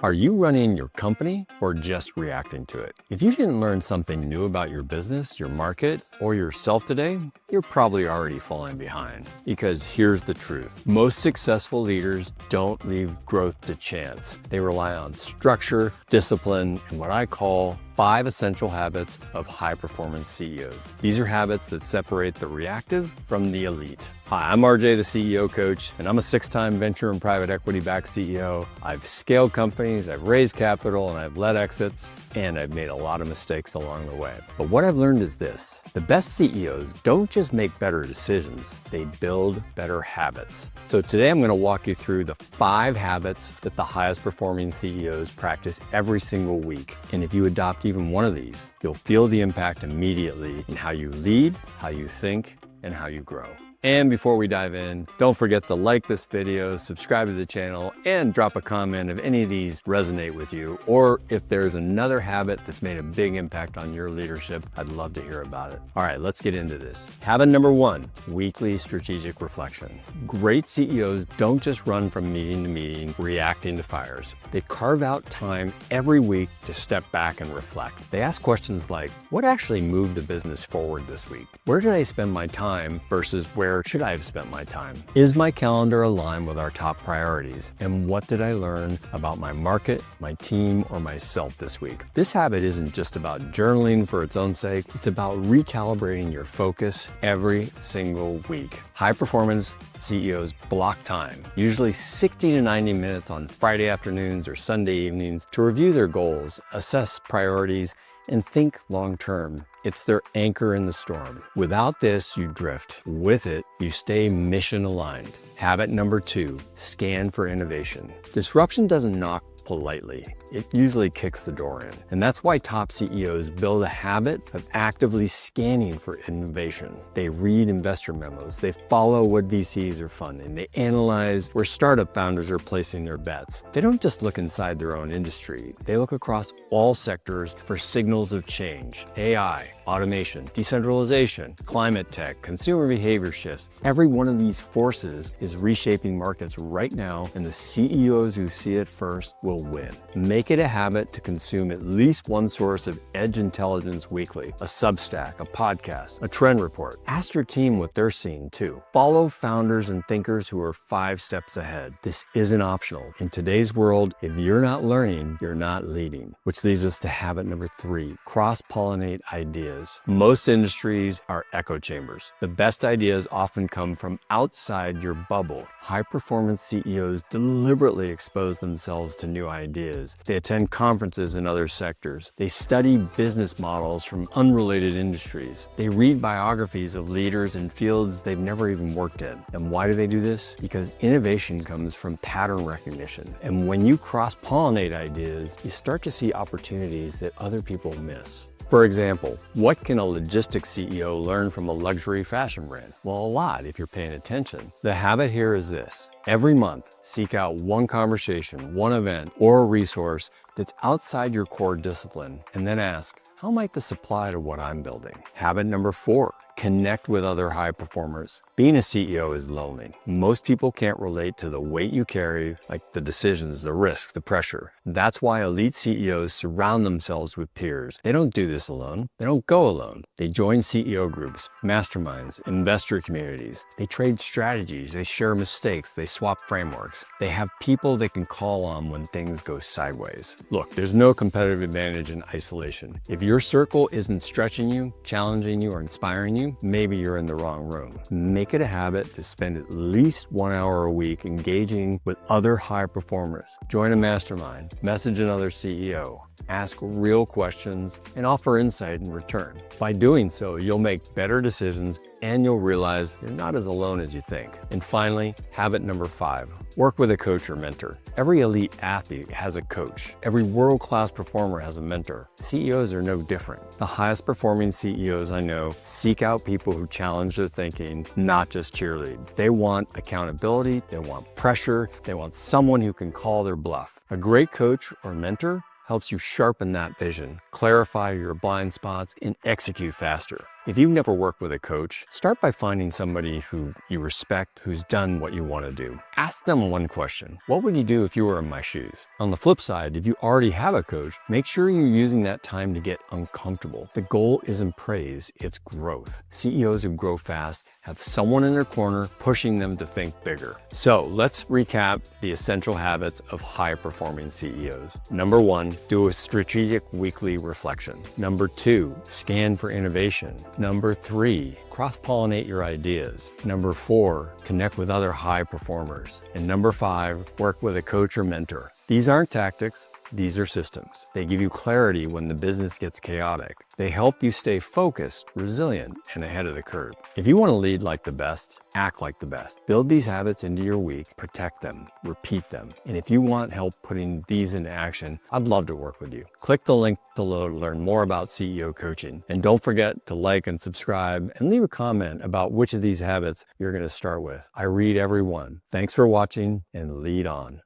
Are you running your company or just reacting to it? If you didn't learn something new about your business, your market, or yourself today, you're probably already falling behind. Because here's the truth. Most successful leaders don't leave growth to chance. They rely on structure, discipline, and what I call 5 essential habits of high-performance CEOs. These are habits that separate the reactive from the elite. Hi, I'm RJ, the CEO coach, and I'm a 6-time venture and private equity-backed CEO. I've scaled companies, I've raised capital, and I've led exits, and I've made a lot of mistakes along the way. But what I've learned is this: the best CEOs don't just make better decisions, they build better habits. So today I'm going to walk you through the 5 habits that the highest performing CEOs practice every single week. And if you adopt even one of these, you'll feel the impact immediately in how you lead, how you think, and how you grow. And before we dive in, don't forget to like this video, subscribe to the channel, and drop a comment if any of these resonate with you, or if there's another habit that's made a big impact on your leadership. I'd love to hear about it. All right, let's get into this. Habit number 1, weekly strategic reflection. Great CEOs don't just run from meeting to meeting, reacting to fires. They carve out time every week to step back and reflect. They ask questions like, what actually moved the business forward this week? Where did I spend my time versus where should I have spent my time? Is my calendar aligned with our top priorities? And what did I learn about my market, my team, or myself this week? This habit isn't just about journaling for its own sake. It's about recalibrating your focus every single week. High performance CEOs block time, usually 60 to 90 minutes on Friday afternoons or Sunday evenings, to review their goals, assess priorities, and think long-term. It's their anchor in the storm. Without this, you drift. With it, you stay mission aligned. Habit number 2, scan for innovation. Disruption doesn't knock politely. It usually kicks the door in. And that's why top CEOs build a habit of actively scanning for innovation. They read investor memos. They follow what VCs are funding. They analyze where startup founders are placing their bets. They don't just look inside their own industry. They look across all sectors for signals of change. AI, automation, decentralization, climate tech, consumer behavior shifts. Every one of these forces is reshaping markets right now, and the CEOs who see it first will win. Make it a habit to consume at least one source of edge intelligence weekly: a Substack, a podcast, a trend report. Ask your team what they're seeing too. Follow founders and thinkers who are 5 steps ahead. This isn't optional. In today's world, if you're not learning, you're not leading. Which leads us to habit number 3, cross-pollinate ideas. Most industries are echo chambers. The best ideas often come from outside your bubble. High-performance CEOs deliberately expose themselves to new ideas. They attend conferences in other sectors. They study business models from unrelated industries. They read biographies of leaders in fields they've never even worked in. And why do they do this? Because innovation comes from pattern recognition. And when you cross-pollinate ideas, you start to see opportunities that other people miss. For example, what can a logistics CEO learn from a luxury fashion brand? Well, a lot if you're paying attention. The habit here is this: every month, seek out one conversation, one event, or a resource that's outside your core discipline, and then ask, how might this apply to what I'm building? Habit number 4, connect with other high performers. Being a CEO is lonely. Most people can't relate to the weight you carry, like the decisions, the risks, the pressure. That's why elite CEOs surround themselves with peers. They don't do this alone. They don't go alone. They join CEO groups, masterminds, investor communities. They trade strategies. They share mistakes. They swap frameworks. They have people they can call on when things go sideways. Look, there's no competitive advantage in isolation. If your circle isn't stretching you, challenging you, or inspiring you, maybe you're in the wrong room. Make it a habit to spend at least 1 hour a week engaging with other high performers. Join a mastermind, message another CEO, ask real questions, and offer insight in return. By doing so, you'll make better decisions and you'll realize you're not as alone as you think. And finally, habit number 5, work with a coach or mentor. Every elite athlete has a coach. Every world-class performer has a mentor. CEOs are no different. The highest performing CEOs I know seek out people who challenge their thinking, not just cheerlead. They want accountability, they want pressure, they want someone who can call their bluff. A great coach or mentor helps you sharpen that vision, clarify your blind spots, and execute faster. If you've never worked with a coach, start by finding somebody who you respect, who's done what you want to do. Ask them one question. What would you do if you were in my shoes? On the flip side, if you already have a coach, make sure you're using that time to get uncomfortable. The goal isn't praise, it's growth. CEOs who grow fast have someone in their corner pushing them to think bigger. So let's recap the essential habits of high-performing CEOs. Number 1, do a strategic weekly reflection. Number 2, scan for innovation. Number 3, cross-pollinate your ideas. Number 4, connect with other high performers. And number 5, work with a coach or mentor. These aren't tactics, these are systems. They give you clarity when the business gets chaotic. They help you stay focused, resilient, and ahead of the curve. If you want to lead like the best, act like the best. Build these habits into your week, protect them, repeat them. And if you want help putting these into action, I'd love to work with you. Click the link below to learn more about CEO coaching. And don't forget to like and subscribe and leave a comment about which of these habits you're going to start with. I read every one. Thanks for watching and lead on.